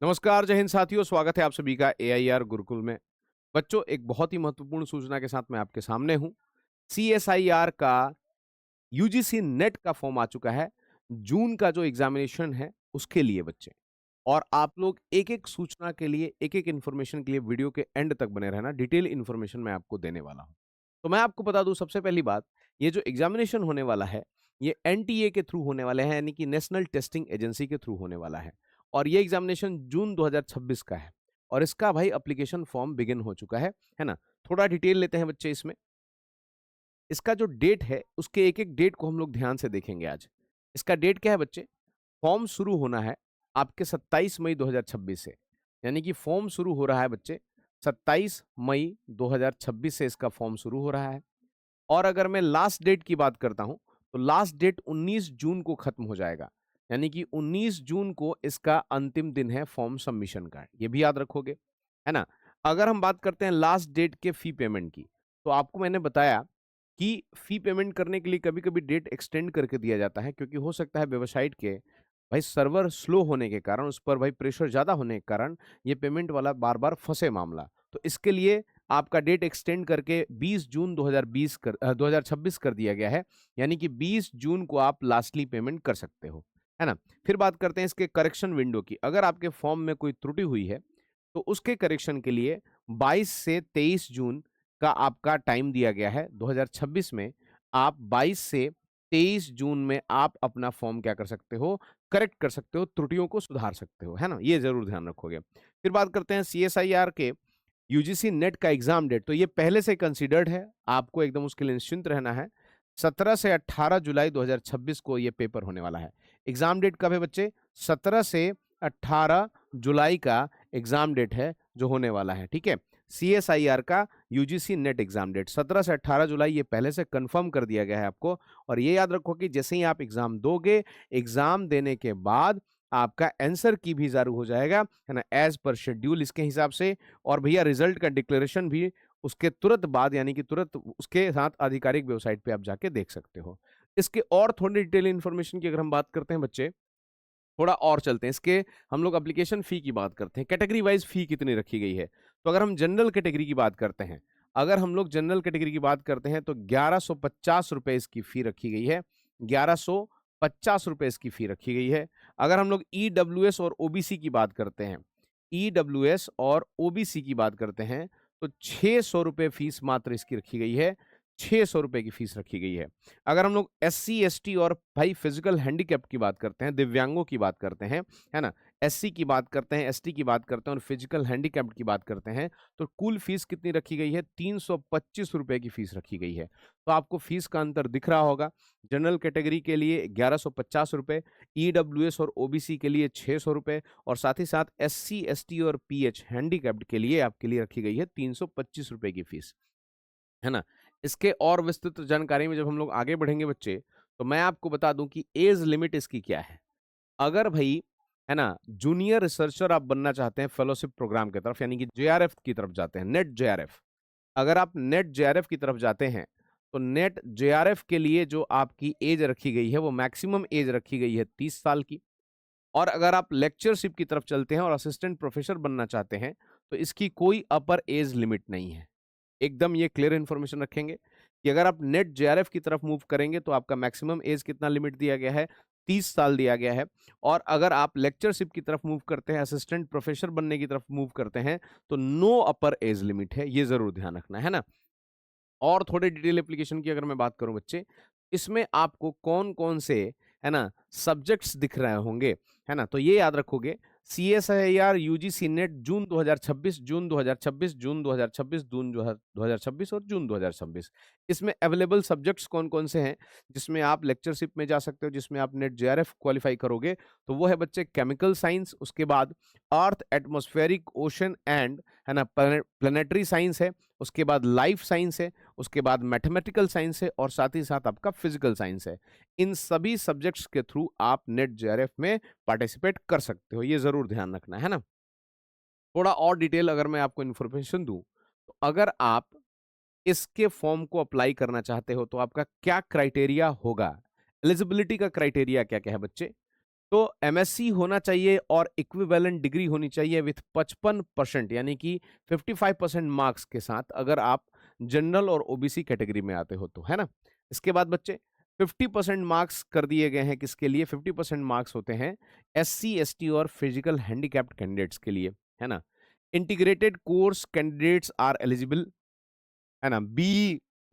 नमस्कार, जय हिंद साथियों, स्वागत है आप सभी का एआईआर गुरुकुल में। बच्चों, एक बहुत ही महत्वपूर्ण सूचना के साथ मैं आपके सामने हूँ। सीएसआईआर का यूजीसी नेट का फॉर्म आ चुका है। जून का जो एग्जामिनेशन है, उसके लिए बच्चे। और आप लोग एक-एक सूचना के लिए, एक-एक इन्फॉर्मेशन के लिए वीडियो के एंड तक बने रहना, डिटेल इन्फॉर्मेशन मैं आपको देने वाला हूँ। तो मैं आपको बता दूँ सबसे पहली बात, ये जो एग्जामिनेशन होने वाला है, ये एनटीए के थ्रू होने वाले हैं, यानी कि नेशनल टेस्टिंग एजेंसी के थ्रू होने वाला है। और ये एग्जामिनेशन जून 2026 का है। और इसका भाई एप्लीकेशन फॉर्म बिगिन हो चुका है ना? थोड़ा डिटेल लेते हैं बच्चे इसमें। इसका जो डेट है, उसके एक-एक डेट को हम लोग ध्यान से देखेंगे आज। इसका डेट क्या है बच्चे? फॉर्म शुरू होना है आपके 27 मई 2026 से। यानी कि फॉर्म शुरू हो रहा है बच्चे 27 मई 2026 से इसका फॉर्म शुरू हो रहा है। और अगर मैं लास्ट डेट की बात करता हूँ, तो लास्ट डेट 19 जून को खत्म हो जाएगा। यानी कि 19 जून को इसका अंतिम दिन है फॉर्म सबमिशन का। ये भी याद रखोगे, है ना? अगर हम बात करते हैं लास्ट डेट के फी पेमेंट की, तो आपको मैंने बताया कि फी पेमेंट करने के लिए कभी-कभी डेट एक्सटेंड करके दिया जाता है, क्योंकि हो सकता है वेबसाइट के भाई सर्वर स्लो होने के कारण, उस पर भाई प्रेशर ज़्यादा होने के कारण ये पेमेंट वाला बार-बार फँसे मामला। तो इसके लिए आपका डेट एक्सटेंड करके 20 जून 2026 कर दिया गया है। यानी कि 20 जून को आप लास्टली पेमेंट कर सकते हो, है ना? फिर बात करते हैं इसके करेक्शन विंडो की। अगर आपके फॉर्म में कोई त्रुटि हुई है, तो उसके करेक्शन के लिए 22 से 23 जून का आपका टाइम दिया गया है। 2026 में आप 22 से 23 जून में आप अपना फॉर्म क्या कर सकते हो, करेक्ट कर सकते हो, त्रुटियों को सुधार सकते हो, है ना? ये ज़रूर ध्यान रखोगे। फिर बात करते हैं सीएसआईआर के यूजीसी नेट का एग्ज़ाम डेट। तो ये पहले से कंसीडर्ड है, आपको एकदम उसके लिए निश्चिंत रहना है। 17 से 18 जुलाई 2026 को ये पेपर होने वाला है। एग्ज़ाम डेट कब है बच्चे? 17 से 18 जुलाई का एग्ज़ाम डेट है, जो होने वाला है, ठीक है? सीएसआईआर का यूजीसी नेट एग्ज़ाम डेट 17 से 18 जुलाई, ये पहले से कन्फर्म कर दिया गया है आपको। और ये याद रखो कि जैसे ही आप एग्ज़ाम दोगे, एग्ज़ाम देने के बाद आपका आंसर की भी ज़ारू हो जाएगा, है ना? ऐज़ पर शेड्यूल इसके हिसाब से। और भैया रिजल्ट का डिक्लेरेशन भी उसके तुरंत बाद, यानी कि तुरंत उसके साथ आधिकारिक वेबसाइट पे आप जाके देख सकते हो। इसके और थोड़ी डिटेल इन्फॉर्मेशन की अगर हम बात करते हैं बच्चे, थोड़ा और चलते हैं। इसके हम लोग एप्लीकेशन फ़ी की बात करते हैं, कैटेगरी वाइज़ फ़ी कितनी रखी गई है। तो अगर हम जनरल कैटेगरी की बात करते हैं, अगर हम लोग जनरल कैटेगरी की बात करते हैं, तो ₹1150 इसकी फ़ी रखी गई है। ₹1150 इसकी फ़ी रखी गई है। अगर हम लोग ईडब्ल्यूएस और ओबीसी की बात करते हैं, ईडब्ल्यूएस और ओबीसी की बात करते हैं, तो ₹600 फ़ीस मात्र इसकी रखी गई है। ₹600 की फ़ीस रखी गई है। अगर हम लोग एससी, एसटी और भाई फिजिकल हैंडीकैप की बात करते हैं, दिव्यांगों की बात करते हैं, है ना? एससी की बात करते हैं, एसटी की बात करते हैं और फिजिकल हैंडीकैप्ड की बात करते हैं, तो कुल फीस कितनी रखी गई है? ₹325 की फीस रखी गई है। तो आपको फीस का अंतर दिख रहा होगा। जनरल कैटेगरी के लिए ₹1150, ईडब्ल्यूएस और ओबीसी के लिए ₹600 और साथ ही साथ एससी, एसटी और पीएच हैंडीकैप्ड के लिए आपके लिए रखी गई है ₹325 की फीस। है ना? इसके और विस्तृत जानकारी में जब हम लोग आगे बढ़ेंगे बच्चे, तो मैं आपको बता दूँ कि ऐज लिमिट इसकी क्या है। अगर भई, है ना, जूनियर रिसर्चर आप बनना चाहते हैं फेलोशिप प्रोग्राम की तरफ, यानी कि जेआरएफ की तरफ जाते हैं, नेट जेआरएफ। अगर आप नेट जेआरएफ की तरफ जाते हैं, तो नेट जेआरएफ के लिए जो आपकी ऐज रखी गई है, वो मैक्सिमम ऐज रखी गई है 30 साल की। और अगर आप लेक्चरशिप की तरफ चलते हैं और असिस्टेंट प्रोफेसर बनना चाहते हैं, तो इसकी कोई अपर ऐज लिमिट नहीं है। एकदम ये क्लियर इन्फॉर्मेशन रखेंगे कि अगर आप नेट जेआरएफ की तरफ मूव करेंगे, तो आपका मैक्सिमम एज कितना लिमिट दिया गया है? 30 साल दिया गया है। और अगर आप लेक्चरशिप की तरफ मूव करते हैं, असिस्टेंट प्रोफेसर बनने की तरफ मूव करते हैं, तो नो अपर एज लिमिट है, ये ज़रूर ध्यान रखना, है ना? और थोड़े डिटेल एप्लीकेशन की अगर मैं बात करूँ बच्चे, इसमें आपको कौन-कौन से, है ना, सब्जेक्ट्स दिख रहे होंगे, है ना? तो ये याद रखोगे, सीएसआईआर यूजीसी नेट जून 2026, जून 2026, जून 2026, जून 2026 और जून 2026। इसमें अवेलेबल सब्जेक्ट्स कौन-कौन से हैं, जिसमें आप लेक्चरशिप में जा सकते हो, जिसमें आप नेट जेआरएफ क्वालिफाई करोगे, तो वो है बच्चे केमिकल साइंस, उसके बाद अर्थ, एटमॉस्फेरिक, ओशन एंड, है ना, प्लैनेटरी साइंस है, उसके बाद लाइफ साइंस है, उसके बाद मैथमेटिकल साइंस है और साथ ही साथ आपका फिजिकल साइंस है। इन सभी सब्जेक्ट्स के थ्रू आप नेट जेआरएफ में पार्टिसिपेट कर सकते हो, ये ज़रूर ध्यान रखना, है ना? थोड़ा और डिटेल अगर मैं आपको इन्फॉर्मेशन दूँ, तो अगर आप इसके फॉर्म को अप्लाई करना चाहते हो, तो आपका क्या क्राइटेरिया होगा? एलिजिबिलिटी का क्राइटेरिया क्या-क्या है बच्चे? तो एमएससी होना चाहिए और इक्विवेलेंट डिग्री होनी चाहिए विथ 55% यानी कि 55% मार्क्स के साथ, अगर आप जनरल और ओबीसी कैटेगरी में आते हो तो, है ना? इसके बाद बच्चे 50% मार्क्स कर दिए गए हैं किसके लिए? 50% मार्क्स होते हैं एससी, एसटी और फिजिकल हैंडीकैप्ड कैंडिडेट्स के लिए, है ना? Integrated course candidates are eligible, है ना?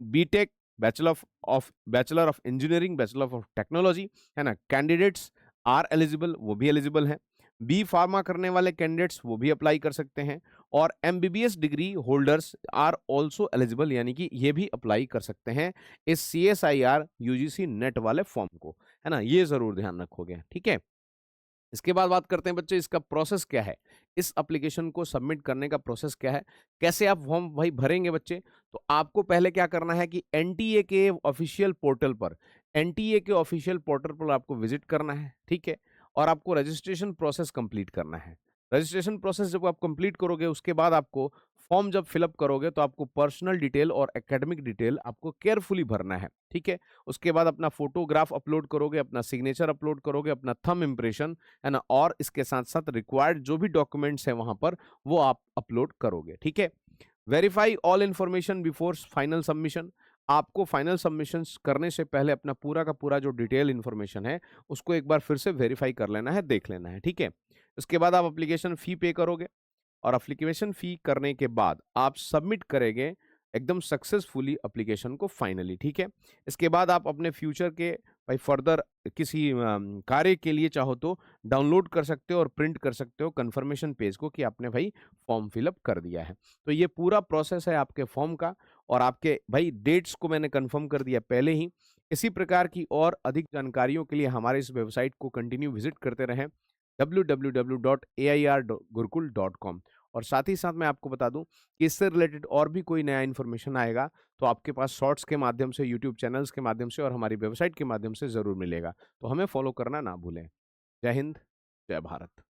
BTech, bachelor of engineering, bachelor of technology, है ना? कैंडिडेट्स आर एलिजिबल, वो भी एलिजिबल हैं। बी फार्मा करने वाले कैंडिडेट्स वो भी अप्लाई कर सकते हैं, और MBBS degree holders are also eligible, यानी कि ये भी अप्लाई कर सकते हैं इस सीएसआईआर यूजीसी नेट वाले फॉर्म को, है ना? ये जरूर ध्यान रखोगे, ठीक है? इसके बाद बात करते हैं बच्चे, इसका प्रोसेस क्या है? इस एप्लीकेशन को सबमिट करने का प्रोसेस क्या है? कैसे आप फॉर्म भाई भरेंगे बच्चे? तो आपको पहले क्या करना है कि एनटीए के ऑफिशियल पोर्टल पर, एनटीए के ऑफिशियल पोर्टल पर आपको विजिट करना है, ठीक है? और आपको रजिस्ट्रेशन प्रोसेस कंप्लीट करना है। रजिस्ट्रेशन प्रोसेस जब आप कंप्लीट करोगे, उसके बाद आपको फॉर्म जब फिलअप करोगे तो आपको पर्सनल डिटेल और एकेडमिक डिटेल आपको केयरफुली भरना है, ठीक है? उसके बाद अपना फोटोग्राफ अपलोड करोगे, अपना सिग्नेचर अपलोड करोगे, अपना थंब इम्प्रेशन, है ना? और इसके साथ-साथ रिक्वायर्ड जो भी डॉक्यूमेंट्स हैं वहाँ पर, वो आप अपलोड करोगे, ठीक है? Verify all information before final submission. आपको फाइनल सबमिशंस करने से पहले अपना पूरा का पूरा जो डिटेल इन्फॉर्मेशन है, उसको एक बार फिर से वेरीफाई कर लेना है, देख लेना है, ठीक है? उसके बाद आप एप्लीकेशन फी पे करोगे, और एप्लीकेशन फी करने के बाद आप सबमिट करेंगे एकदम सक्सेसफुली एप्लीकेशन को फाइनली, ठीक है? इसके बाद आप अपने फ्यूचर के भाई फर्दर किसी कार्य के लिए चाहो तो डाउनलोड कर सकते हो और प्रिंट कर सकते हो कंफर्मेशन पेज को कि आपने भाई फॉर्म फिलअप कर दिया है। तो ये पूरा प्रोसेस है आपके फॉर्म का, और आपके भाई डेट्स को मैंने कंफर्म कर दिया पहले ही। इसी प्रकार की और अधिक जानकारियों के लिए हमारे इस वेबसाइट को कंटिन्यू विजिट करते रहें, www.airgurukul.com। और साथ ही साथ मैं आपको बता दूं कि इससे रिलेटेड और भी कोई नया इन्फॉर्मेशन आएगा तो आपके पास शॉर्ट्स के माध्यम से, यूट्यूब चैनल्स के माध्यम से और हमारी वेबसाइट के माध्यम से ज़रूर मिलेगा। तो हमें फॉलो करना ना भूलें। जय हिंद, जय भारत।